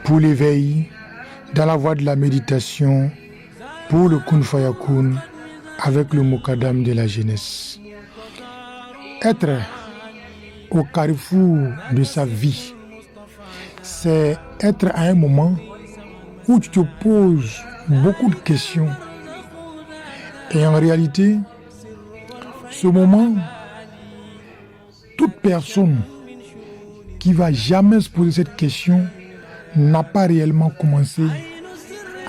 Pour l'éveil, dans la voie de la méditation, pour le Kun Fayakun, avec le Mukadam de la jeunesse. Être au carrefour de sa vie, c'est être à un moment où tu te poses beaucoup de questions. Et en réalité, ce moment, toute personne qui va jamais se poser cette question n'a pas réellement commencé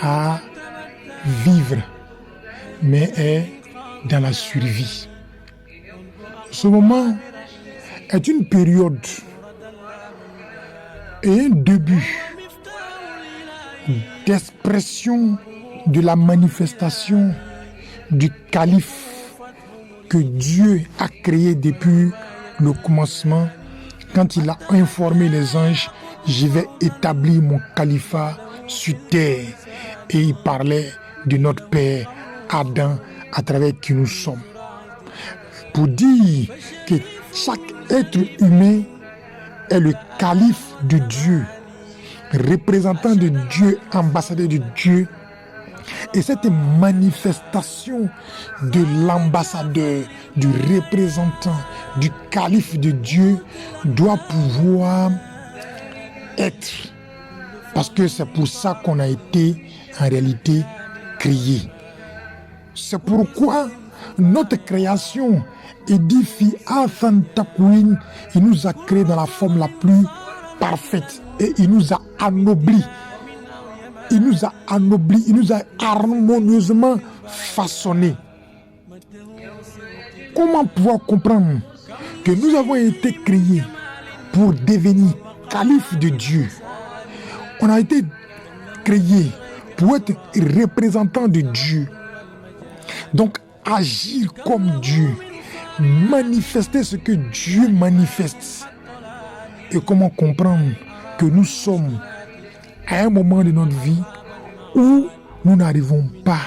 à vivre, mais est dans la survie. Ce moment est une période et un début d'expression de la manifestation du calife que Dieu a créé depuis le commencement, quand il a informé les anges: je vais établir mon califat sur terre. Et il parlait de notre Père Adam, à travers qui nous sommes. Pour dire que chaque être humain est le calife de Dieu, représentant de Dieu, ambassadeur de Dieu. Et cette manifestation de l'ambassadeur, du représentant, du calife de Dieu doit pouvoir être. Parce que c'est pour ça qu'on a été en réalité créé. C'est pourquoi notre création édifie Athan Takwin, il nous a créé dans la forme la plus parfaite et il nous a anoblis. Il nous a anoblis, il nous a harmonieusement façonnés. Comment pouvoir comprendre que nous avons été créés pour devenir calife de Dieu? On a été créés pour être représentant de Dieu. Donc agir comme Dieu, manifester ce que Dieu manifeste. Et comment comprendre que nous sommes à un moment de notre vie où nous n'arrivons pas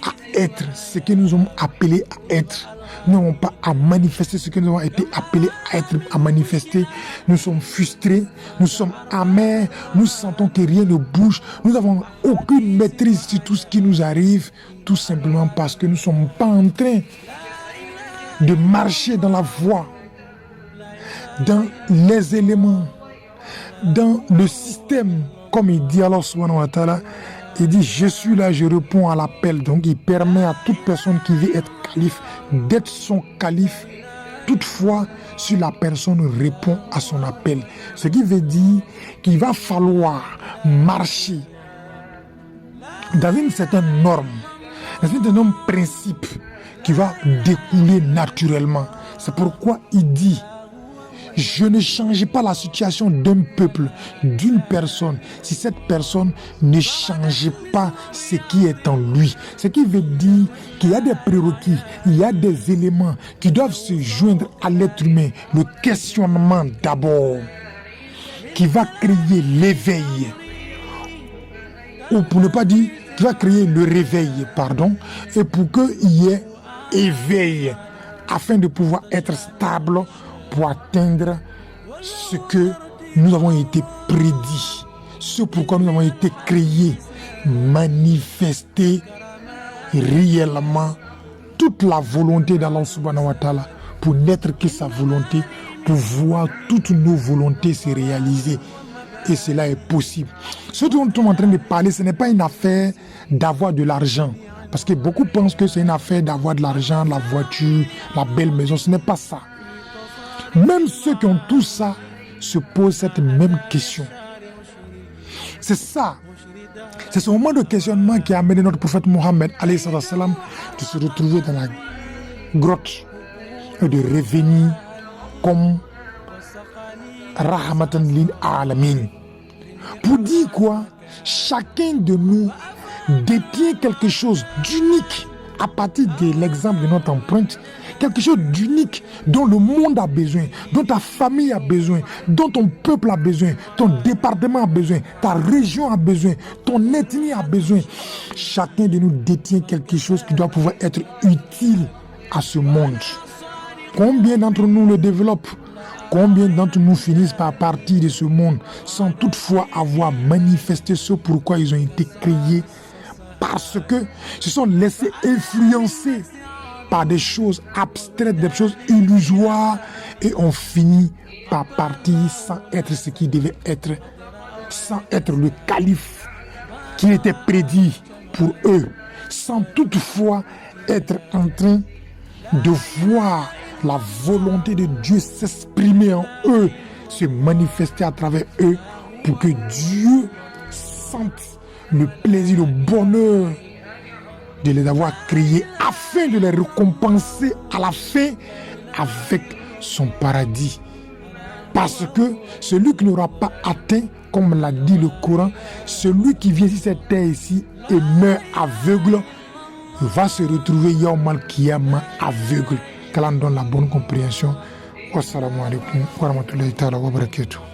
à être ce que nous sommes appelés à être. Nous n'avons pas à manifester ce que nous avons été appelés à être, à manifester. Nous sommes frustrés, nous sommes amers, nous sentons que rien ne bouge. Nous n'avons aucune maîtrise sur tout ce qui nous arrive, tout simplement parce que nous ne sommes pas en train de marcher dans la voie, dans les éléments, dans le système. Comme il dit alors subhanahu wa ta'ala, il dit: je suis là, je réponds à l'appel. Donc il permet à toute personne qui veut être calife d'être son calife, toutefois si la personne répond à son appel. Ce qui veut dire qu'il va falloir marcher dans une certaine norme, dans un certain principe qui va découler naturellement. C'est pourquoi il dit: je ne change pas la situation d'un peuple, d'une personne, si cette personne ne change pas ce qui est en lui. Ce qui veut dire qu'il y a des prérequis, il y a des éléments qui doivent se joindre à l'être humain. Le questionnement d'abord, qui va créer l'éveil, ou pour ne pas dire, qui va créer le réveil, pardon, et pour qu'il y ait éveil, afin de pouvoir être stable, pour atteindre ce que nous avons été prédits, ce pourquoi nous avons été créés, manifester réellement toute la volonté d'Allah subhanahu wa ta'ala, pour n'être que sa volonté, pour voir toutes nos volontés se réaliser. Et cela est possible. Ce dont nous sommes en train de parler, ce n'est pas une affaire d'avoir de l'argent. Parce que beaucoup pensent que c'est une affaire d'avoir de l'argent, la voiture, la belle maison. Ce n'est pas ça. Même ceux qui ont tout ça se posent cette même question. C'est ça. C'est ce moment de questionnement qui a amené notre prophète Mohammed alayhi salam de se retrouver dans la grotte et de revenir comme Rahmatan lil alamin. Pour dire quoi? Chacun de nous détient quelque chose d'unique à partir de l'exemple de notre empreinte. Quelque chose d'unique dont le monde a besoin, dont ta famille a besoin, dont ton peuple a besoin, ton département a besoin, ta région a besoin, ton ethnie a besoin. Chacun de nous détient quelque chose qui doit pouvoir être utile à ce monde. Combien d'entre nous le développent? Combien d'entre nous finissent par partir de ce monde sans toutefois avoir manifesté ce pourquoi ils ont été créés, parce que se sont laissés influencer par des choses abstraites, des choses illusoires, et ont fini par partir sans être ce qui devait être, sans être le calife qui était prédit pour eux, sans toutefois être en train de voir la volonté de Dieu s'exprimer en eux, se manifester à travers eux, pour que Dieu sente le plaisir, le bonheur de les avoir créés, afin de les récompenser à la fin avec son paradis. Parce que celui qui n'aura pas atteint, comme l'a dit le Coran, celui qui vient sur cette terre ici et meurt aveugle, va se retrouver Yawm al-Qiyamah aveugle. Qu'Allah donne la bonne compréhension. Wassalamu alaikum wa rahmatullahi ta'ala wa barakatuh.